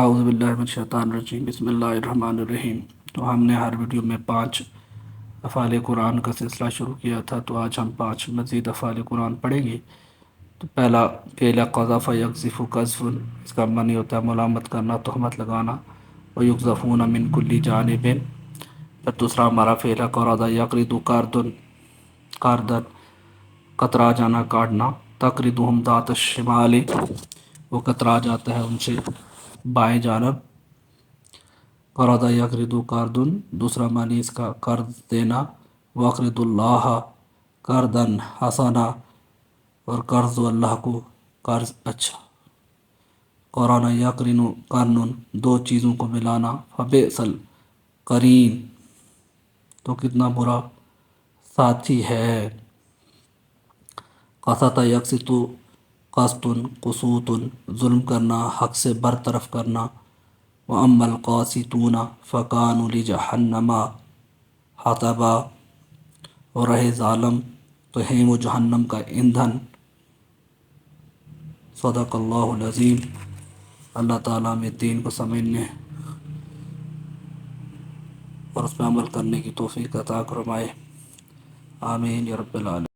اعوذ باللہ من الشیطان الرجیم، بسم اللہ الرحمن الرحیم۔ تو ہم نے ہر ویڈیو میں 5 افعال قرآن کا سلسلہ شروع کیا تھا، تو آج ہم 5 مزید افعال قرآن پڑھیں گے۔ تو پہلا فعل قذف یقذف قذف، اس کا معنی ہوتا ہے ملامت کرنا، تہمت لگانا۔ ویقذفون من کل جانب۔ پھر دوسرا ہمارا فعل قرض یقرض قرضا، قرضا کترا جانا، کاٹنا۔ تقرضهم ذات الشمال، وہ کترا جاتا ہے ان سے بائیں جانب۔ قرض یقرض قرضا، دوسرا معنی اس کا قرض دینا۔ واقرض اللہ قرضا حسنا، اور قرض اللہ کو قرض اچھا۔ قرآن یقرن قرن، دو چیزوں کو ملانا۔ فبئس القرین، تو کتنا برا ساتھی ہے۔ قسط یقسط قسط قسوط، ظلم کرنا، حق سے برطرف کرنا۔ وَأَمَّا الْقَاسِطُونَ فَكَانُوا لِجَهَنَّمَ حَطَبًا، اور رہے ظالم تو ہیں وہ جہنم کا ایندھن۔ صدق اللہ العظیم۔ اللہ تعالیٰ میں دین کو سمجھنے اور اس پہ عمل کرنے کی توفیق عطا فرمائے، آمین یا رب العالمین۔